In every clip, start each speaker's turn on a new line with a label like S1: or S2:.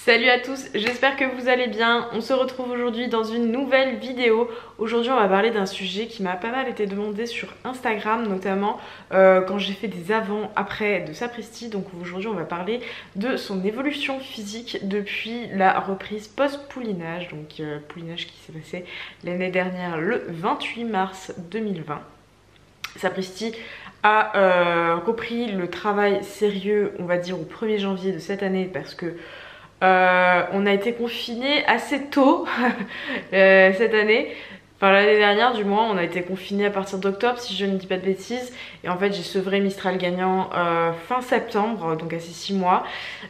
S1: Salut à tous, j'espère que vous allez bien. On se retrouve aujourd'hui dans une nouvelle vidéo. Aujourd'hui on va parler d'un sujet qui m'a pas mal été demandé sur Instagram, notamment quand j'ai fait des avant-après de Sapristi. Donc aujourd'hui on va parler de son évolution physique depuis la reprise post-poulinage. Donc poulinage qui s'est passé l'année dernière le 28 mars 2020. Sapristi a repris le travail sérieux, on va dire au 1er janvier de cette année, parce que on a été confinés assez tôt cette année. Enfin l'année dernière du moins, on a été confinés à partir d'octobre si je ne dis pas de bêtises. Et en fait j'ai sevré Mistral gagnant fin septembre, donc à ces 6 mois.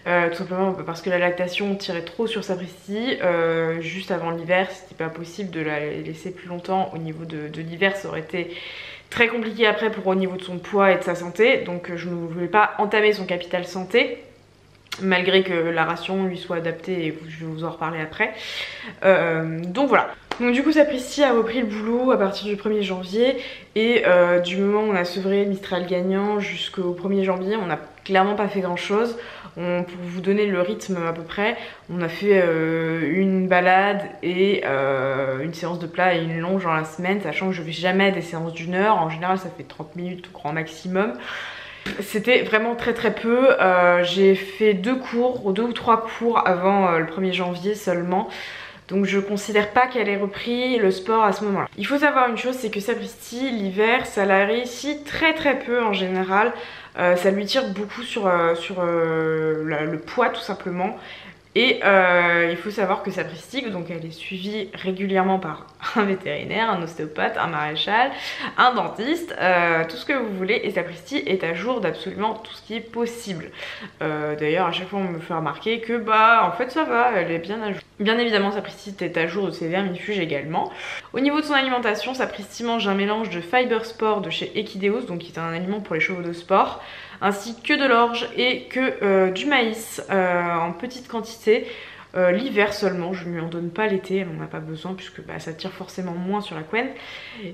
S1: Tout simplement parce que la lactation tirait trop sur Sapristi. Juste avant l'hiver, c'était pas possible de la laisser plus longtemps. Au niveau de l'hiver, ça aurait été très compliqué après au niveau de son poids et de sa santé. Donc je ne voulais pas entamer son capital santé, malgré que la ration lui soit adaptée, et je vais vous en reparler après. Donc voilà. Donc du coup Sapristi a repris le boulot à partir du 1er janvier. Et du moment où on a sevré Mistral gagnant jusqu'au 1er janvier, on n'a clairement pas fait grand chose. Pour vous donner le rythme à peu près, on a fait une balade et une séance de plat et une longe dans la semaine, sachant que je fais jamais des séances d'1 heure. En général ça fait 30 minutes au grand maximum. C'était vraiment très peu. J'ai fait 2 ou 3 cours avant le 1er janvier seulement. Donc je considère pas qu'elle ait repris le sport à ce moment-là. Il faut savoir une chose, c'est que Sapristi, l'hiver, ça la réussit très peu en général. Ça lui tire beaucoup sur le poids tout simplement. Et il faut savoir que Sapristi, donc elle est suivie régulièrement par un vétérinaire, un ostéopathe, un maréchal, un dentiste, tout ce que vous voulez. Et Sapristi est à jour d'absolument tout ce qui est possible. D'ailleurs à chaque fois on me fait remarquer que en fait ça va, elle est bien à jour. Bien évidemment Sapristi est à jour de ses vermifuges également. Au niveau de son alimentation, Sapristi mange un mélange de Fiber Sport de chez Equideos, donc qui est un aliment pour les chevaux de sport, ainsi que de l'orge et que du maïs en petite quantité. L'hiver seulement, je ne lui en donne pas l'été, elle n'en a pas besoin puisque ça tire forcément moins sur la couenne.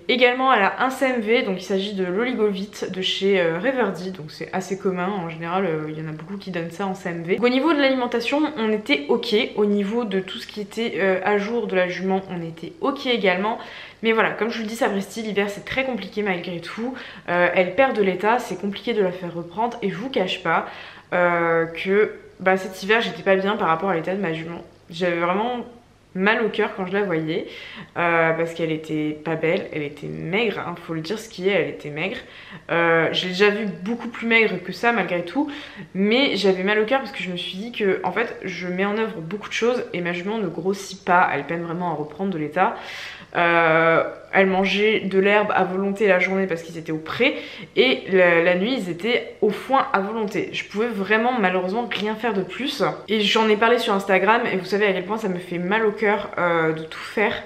S1: Également elle a un CMV, donc il s'agit de l'Oligovit de chez Reverdy, donc c'est assez commun, en général il y en a beaucoup qui donnent ça en CMV. Donc, au niveau de l'alimentation on était ok, au niveau de tout ce qui était à jour de la jument on était ok également. Mais voilà, comme je vous le dis, Sapristi, l'hiver c'est très compliqué malgré tout. Elle perd de l'état, c'est compliqué de la faire reprendre et je vous cache pas que cet hiver j'étais pas bien par rapport à l'état de ma jument. J'avais vraiment mal au cœur quand je la voyais parce qu'elle était pas belle, elle était maigre, hein, faut le dire ce qui est, elle était maigre. Je l'ai déjà vue beaucoup plus maigre que ça malgré tout, mais j'avais mal au cœur parce que je me suis dit que en fait je mets en œuvre beaucoup de choses et ma jument ne grossit pas, elle peine vraiment à reprendre de l'état. Elle mangeait de l'herbe à volonté la journée parce qu'ils étaient au pré, et la nuit ils étaient au foin à volonté. Je pouvais vraiment malheureusement rien faire de plus, et j'en ai parlé sur Instagram et vous savez à quel point ça me fait mal au cœur de tout faire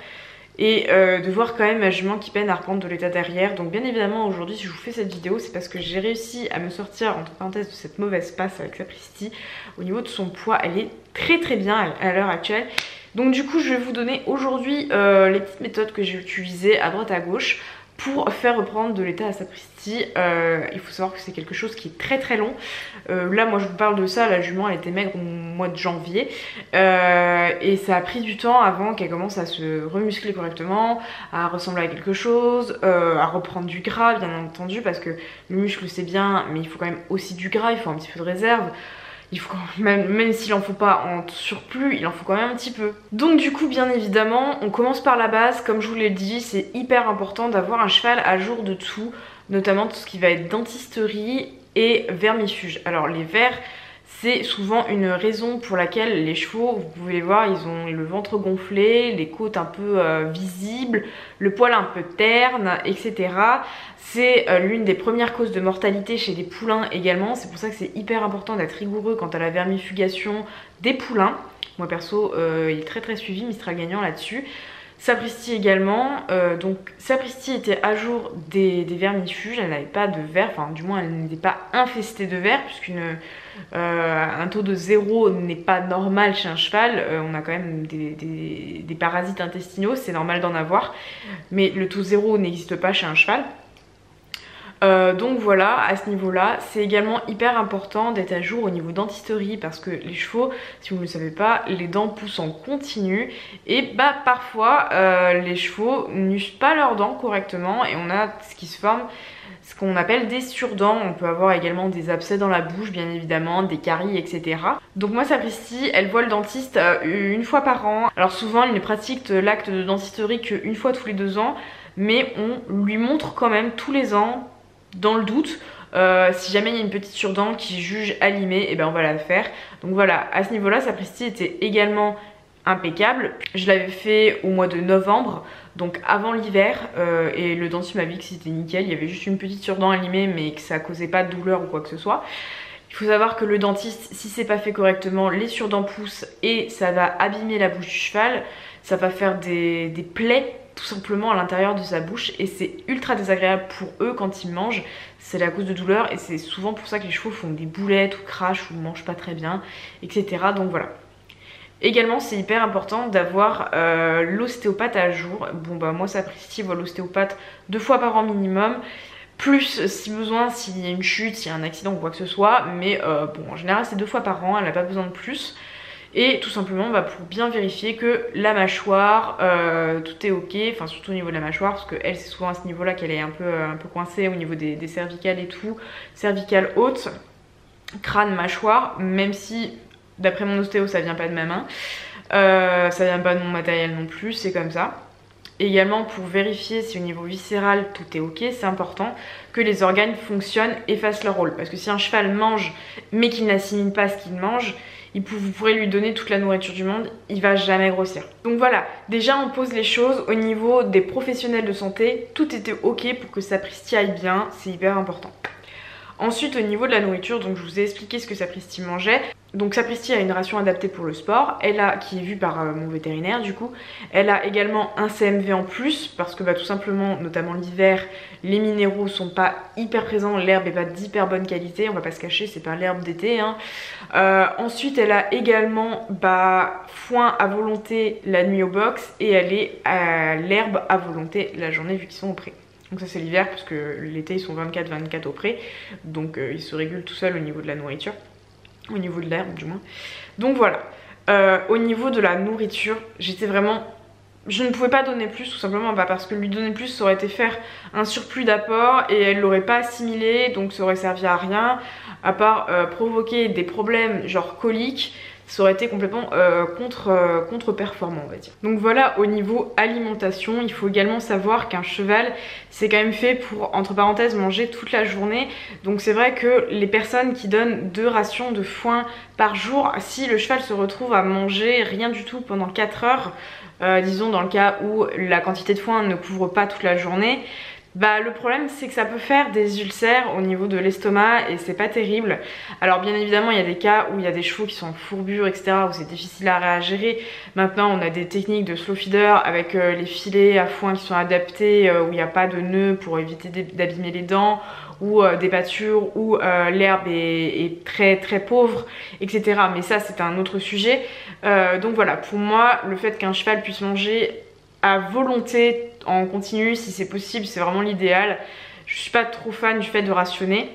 S1: et de voir quand même ma jument qui peine à reprendre de l'état derrière. Donc bien évidemment aujourd'hui si je vous fais cette vidéo c'est parce que j'ai réussi à me sortir entre parenthèses de cette mauvaise passe avec Sapristi. Au niveau de son poids elle est très bien à l'heure actuelle. Donc du coup je vais vous donner aujourd'hui les petites méthodes que j'ai utilisées à droite à gauche pour faire reprendre de l'état à Sapristi. Il faut savoir que c'est quelque chose qui est très long. Là moi je vous parle de ça, la jument elle était maigre au mois de janvier et ça a pris du temps avant qu'elle commence à se remuscler correctement, à ressembler à quelque chose, à reprendre du gras bien entendu, parce que le muscle c'est bien mais il faut quand même aussi du gras, il faut un petit peu de réserve. Il faut quand même s'il en faut pas en surplus, il en faut quand même un petit peu. Donc du coup bien évidemment on commence par la base. Comme je vous l'ai dit, c'est hyper important d'avoir un cheval à jour de tout, notamment tout ce qui va être dentisterie et vermifuge. Alors les vers, c'est souvent une raison pour laquelle les chevaux, vous pouvez les voir, ils ont le ventre gonflé, les côtes un peu visibles, le poil un peu terne, etc. C'est l'une des premières causes de mortalité chez les poulains également. C'est pour ça que c'est hyper important d'être rigoureux quant à la vermifugation des poulains. Moi perso, il est très suivi, Mistral gagnant là-dessus. Sapristi également, donc Sapristi était à jour des vermifuges, elle n'avait pas de vers, enfin du moins elle n'était pas infestée de vers, puisqu'un taux de 0 n'est pas normal chez un cheval. On a quand même des parasites intestinaux, c'est normal d'en avoir, mais le taux 0 n'existe pas chez un cheval. Donc voilà, à ce niveau-là, c'est également hyper important d'être à jour au niveau dentisterie parce que les chevaux, si vous ne le savez pas, les dents poussent en continu et bah parfois les chevaux n'usent pas leurs dents correctement et on a ce qui se forme, ce qu'on appelle des surdents. On peut avoir également des abcès dans la bouche bien évidemment, des caries, etc. Donc moi Sapristi, elle voit le dentiste une fois par an. Alors souvent il ne pratique l'acte de dentisterie qu'une fois tous les 2 ans, mais on lui montre quand même tous les ans, dans le doute. Si jamais il y a une petite surdent qui juge à limer, et ben on va la faire. Donc voilà, à ce niveau là Sapristi était également impeccable. Je l'avais fait au mois de novembre, donc avant l'hiver, et le dentiste m'a dit que c'était nickel. Il y avait juste une petite surdent à limer mais que ça causait pas de douleur ou quoi que ce soit. Il faut savoir que le dentiste, si c'est pas fait correctement, les surdents poussent et ça va abîmer la bouche du cheval. Ça va faire des plaies tout simplement à l'intérieur de sa bouche et c'est ultra désagréable pour eux quand ils mangent. C'est la cause de douleur et c'est souvent pour ça que les chevaux font des boulettes ou crachent ou mangent pas très bien, etc. Donc voilà. Également c'est hyper important d'avoir l'ostéopathe à jour. Bon bah moi Sapristi voit l'ostéopathe 2 fois par an minimum. Plus si besoin, s'il y a une chute, s'il y a un accident ou quoi que ce soit. Mais bon en général c'est 2 fois par an, elle n'a pas besoin de plus. Et tout simplement bah, pour bien vérifier que la mâchoire, tout est ok, enfin surtout au niveau de la mâchoire, parce qu'elle c'est souvent à ce niveau-là qu'elle est un peu coincée au niveau des cervicales et tout, cervicales hautes, crâne, mâchoire, même si d'après mon ostéo ça vient pas de ma main, ça vient pas de mon matériel non plus, c'est comme ça. Également pour vérifier si au niveau viscéral tout est ok, c'est important que les organes fonctionnent et fassent leur rôle, parce que si un cheval mange mais qu'il n'assimile pas ce qu'il mange, vous pourrez lui donner toute la nourriture du monde, il va jamais grossir. Donc voilà, déjà on pose les choses au niveau des professionnels de santé, tout était ok pour que Sapristi aille bien, c'est hyper important. Ensuite au niveau de la nourriture, donc je vous ai expliqué ce que Sapristi mangeait. Donc Sapristi a une ration adaptée pour le sport, elle a, qui est vue par mon vétérinaire du coup, elle a également un CMV en plus parce que bah, tout simplement, notamment l'hiver, les minéraux sont pas hyper présents, l'herbe est pas d'hyper bonne qualité, on va pas se cacher, c'est pas l'herbe d'été. Hein. Ensuite elle a également foin à volonté la nuit au box et elle est à l'herbe à volonté la journée vu qu'ils sont au pré. Donc ça c'est l'hiver parce que l'été ils sont 24-24 au pré, donc ils se régulent tout seuls au niveau de la nourriture. Au niveau de l'herbe du moins. Donc voilà, au niveau de la nourriture, j'étais vraiment... Je ne pouvais pas donner plus tout simplement parce que lui donner plus ça aurait été faire un surplus d'apport et elle l'aurait pas assimilé, donc ça aurait servi à rien, à part provoquer des problèmes genre coliques. Ça aurait été complètement contre-performant on va dire. Donc voilà, au niveau alimentation, il faut également savoir qu'un cheval c'est quand même fait pour, entre parenthèses, manger toute la journée. Donc c'est vrai que les personnes qui donnent 2 rations de foin par jour, si le cheval se retrouve à manger rien du tout pendant 4 heures, disons dans le cas où la quantité de foin ne couvre pas toute la journée, bah le problème c'est que ça peut faire des ulcères au niveau de l'estomac et c'est pas terrible. Alors bien évidemment il y a des cas où il y a des chevaux qui sont en fourbure etc, où c'est difficile à gérer. Maintenant on a des techniques de slow feeder avec les filets à foin qui sont adaptés, où il n'y a pas de nœuds pour éviter d'abîmer les dents, ou des pâtures où l'herbe est très très pauvre etc. Mais ça c'est un autre sujet. Donc voilà, pour moi le fait qu'un cheval puisse manger à volonté en continu si c'est possible, c'est vraiment l'idéal. Je suis pas trop fan du fait de rationner.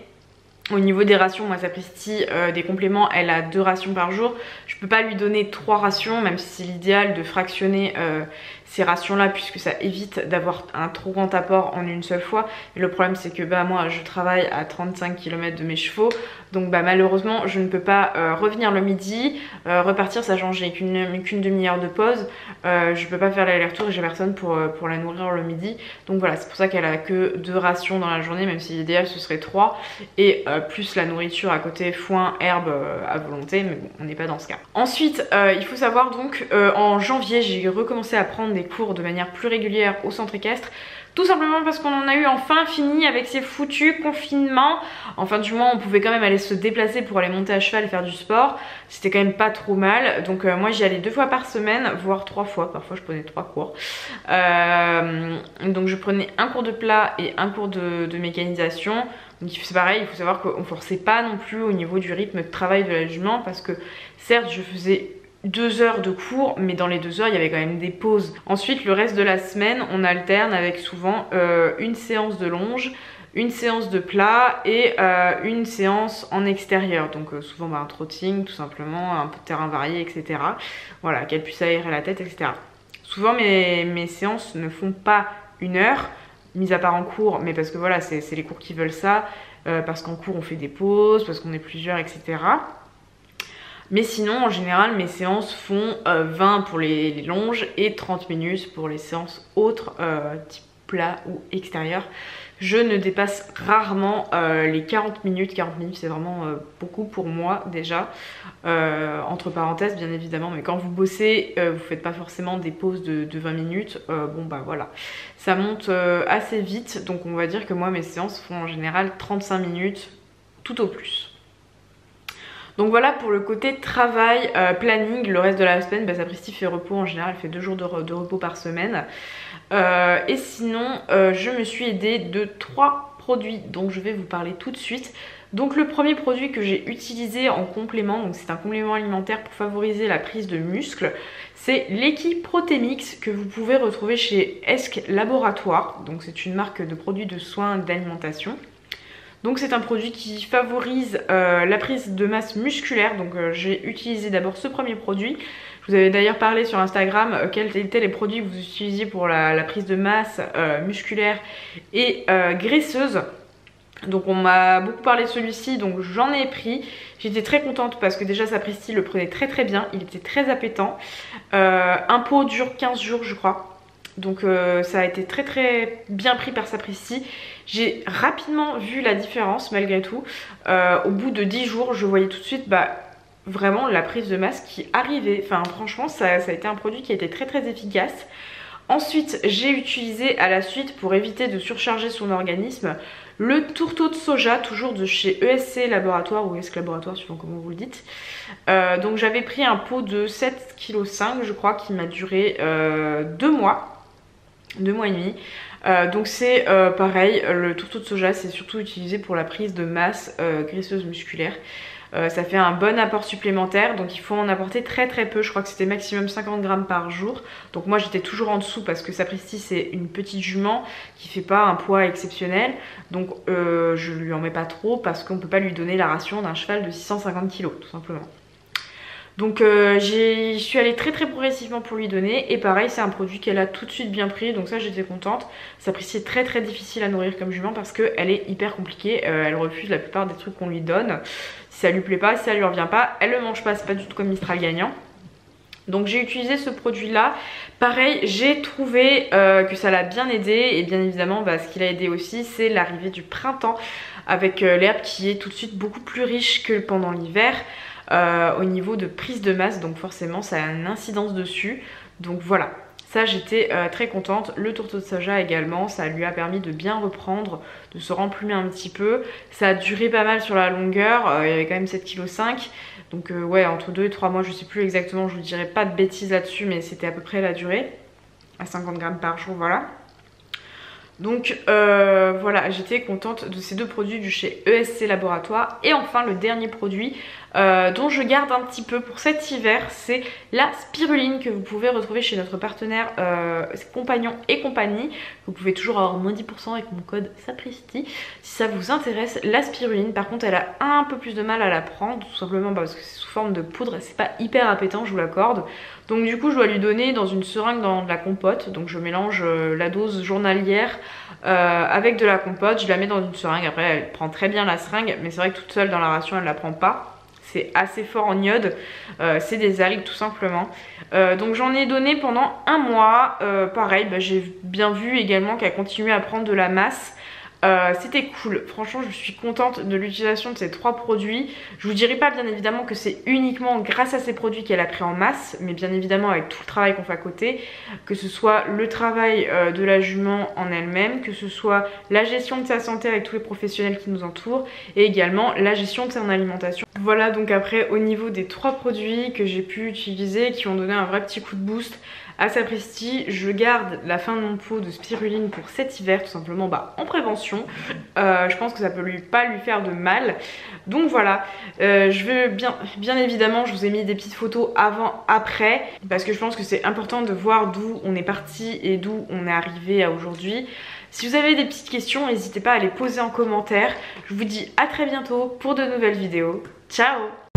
S1: Au niveau des rations, moi Sapristi, des compléments, elle a 2 rations par jour. Je peux pas lui donner 3 rations, même si c'est l'idéal de fractionner ces rations là, puisque ça évite d'avoir un trop grand apport en une seule fois. Et le problème c'est que moi je travaille à 35 km de mes chevaux, donc malheureusement je ne peux pas revenir le midi, repartir sachant que j'ai qu'une demi-heure de pause. Je peux pas faire l'aller-retour et j'ai personne pour la nourrir le midi. Donc voilà, c'est pour ça qu'elle a que 2 rations dans la journée, même si l'idéal ce serait 3. Et plus la nourriture à côté, foin, herbe à volonté, mais bon, on n'est pas dans ce cas. Ensuite, il faut savoir donc, en janvier, j'ai recommencé à prendre des cours de manière plus régulière au centre équestre. Tout simplement parce qu'on en a eu enfin fini avec ces foutus confinements. Enfin du moins on pouvait quand même aller se déplacer pour aller monter à cheval et faire du sport. C'était quand même pas trop mal. Donc moi j'y allais 2 fois par semaine, voire 3 fois. Parfois je prenais 3 cours. Donc je prenais un cours de plat et un cours de mécanisation. Donc c'est pareil, il faut savoir qu'on ne forçait pas non plus au niveau du rythme de travail de la jument. Parce que certes je faisais 2 heures de cours, mais dans les 2 heures il y avait quand même des pauses. Ensuite le reste de la semaine on alterne avec souvent une séance de longe, une séance de plat et une séance en extérieur. Donc souvent un trotting tout simplement, un peu de terrain varié, etc. Voilà, qu'elle puisse aérer la tête, etc. Souvent mes séances ne font pas 1 heure, mis à part en cours, mais parce que voilà, c'est les cours qui veulent ça, parce qu'en cours on fait des pauses, parce qu'on est plusieurs, etc. Mais sinon, en général, mes séances font 20 pour les longes et 30 minutes pour les séances autres, type plat ou extérieur. Je ne dépasse rarement les 40 minutes. 40 minutes, c'est vraiment beaucoup pour moi déjà. Entre parenthèses, bien évidemment, mais quand vous bossez, vous faites pas forcément des pauses de 20 minutes. Bon, bah voilà. Ça monte assez vite, donc on va dire que moi, mes séances font en général 35 minutes, tout au plus. Donc voilà pour le côté travail, planning. Le reste de la semaine, bah, Sapristi fait repos en général, elle fait 2 jours de repos par semaine. Et sinon, je me suis aidée de 3 produits dont je vais vous parler tout de suite. Donc le premier produit que j'ai utilisé en complément, donc c'est un complément alimentaire pour favoriser la prise de muscles, c'est l'Eki Protémix que vous pouvez retrouver chez Esk Laboratoire. Donc c'est une marque de produits de soins d'alimentation. Donc c'est un produit qui favorise la prise de masse musculaire. Donc j'ai utilisé d'abord ce premier produit. Je vous avais d'ailleurs parlé sur Instagram quels étaient les produits que vous utilisiez pour la prise de masse musculaire et graisseuse. Donc on m'a beaucoup parlé de celui-ci, donc j'en ai pris. J'étais très contente parce que déjà Sapristi le prenait très très bien, il était très appétant. Un pot dure 15 jours je crois. Donc ça a été très très bien pris par Sapristi. J'ai rapidement vu la différence malgré tout. Au bout de 10 jours, je voyais tout de suite vraiment la prise de masse qui arrivait. Enfin franchement, ça a été un produit qui a été très très efficace. Ensuite, j'ai utilisé à la suite, pour éviter de surcharger son organisme, le tourteau de soja, toujours de chez ESC Laboratoire ou ESC Laboratoire, suivant comment vous le dites. Donc j'avais pris un pot de 7,5 kg je crois, qui m'a duré 2 mois. 2 mois et demi. Donc c'est pareil, le tourteau de soja c'est surtout utilisé pour la prise de masse graisseuse musculaire. Ça fait un bon apport supplémentaire, donc il faut en apporter très très peu. Je crois que c'était maximum 50 grammes par jour. Donc moi j'étais toujours en dessous parce que Sapristi c'est une petite jument qui fait pas un poids exceptionnel. Donc je lui en mets pas trop parce qu'on peut pas lui donner la ration d'un cheval de 650 kg tout simplement. Donc je suis allée très très progressivement pour lui donner. Et pareil, c'est un produit qu'elle a tout de suite bien pris. Donc ça j'étais contente. Sapristi est très très difficile à nourrir comme jument parce qu'elle est hyper compliquée. Elle refuse la plupart des trucs qu'on lui donne. Si ça lui plaît pas, si ça lui revient pas, elle le mange pas. C'est pas du tout comme Mistral gagnant. Donc j'ai utilisé ce produit là. Pareil, j'ai trouvé que ça l'a bien aidé. Et bien évidemment ce qui l'a aidé aussi, c'est l'arrivée du printemps avec l'herbe qui est tout de suite beaucoup plus riche que pendant l'hiver. Au niveau de prise de masse, donc forcément ça a une incidence dessus. Donc voilà, ça j'étais très contente. Le tourteau de soja également, ça lui a permis de bien reprendre, de se remplumer un petit peu. Ça a duré pas mal sur la longueur, il y avait quand même 7,5 kg. Donc ouais, entre 2 et 3 mois, je sais plus exactement, je vous dirai pas de bêtises là-dessus, mais c'était à peu près la durée, à 50 grammes par jour, voilà. Donc voilà, j'étais contente de ces 2 produits du chez ESC Laboratoire. Et enfin le dernier produit dont je garde un petit peu pour cet hiver, c'est la spiruline que vous pouvez retrouver chez notre partenaire Compagnon et compagnie. Vous pouvez toujours avoir moins 10% avec mon code Sapristi si ça vous intéresse. La spiruline par contre elle a un peu plus de mal à la prendre, tout simplement parce que c'est sous forme de poudre et c'est pas hyper appétant, je vous l'accorde. Donc du coup je dois lui donner dans une seringue dans de la compote. Donc je mélange la dose journalière avec de la compote, je la mets dans une seringue. Après elle prend très bien la seringue, mais c'est vrai que toute seule dans la ration elle la prend pas. C'est assez fort en iode, c'est des algues tout simplement. Donc j'en ai donné pendant 1 mois. Pareil, j'ai bien vu également qu'elle continuait à prendre de la masse. C'était cool, franchement je suis contente de l'utilisation de ces 3 produits. Je vous dirai pas bien évidemment que c'est uniquement grâce à ces produits qu'elle a pris en masse, mais bien évidemment avec tout le travail qu'on fait à côté, que ce soit le travail de la jument en elle-même, que ce soit la gestion de sa santé avec tous les professionnels qui nous entourent, et également la gestion de son alimentation. Voilà, donc après au niveau des 3 produits que j'ai pu utiliser, qui ont donné un vrai petit coup de boost à sapristi. Je garde la fin de mon pot de spiruline pour cet hiver, tout simplement en prévention. Je pense que ça peut pas lui faire de mal. Donc voilà, je veux bien évidemment, je vous ai mis des petites photos avant, après, parce que je pense que c'est important de voir d'où on est parti et d'où on est arrivé à aujourd'hui. Si vous avez des petites questions, n'hésitez pas à les poser en commentaire. Je vous dis à très bientôt pour de nouvelles vidéos. Ciao!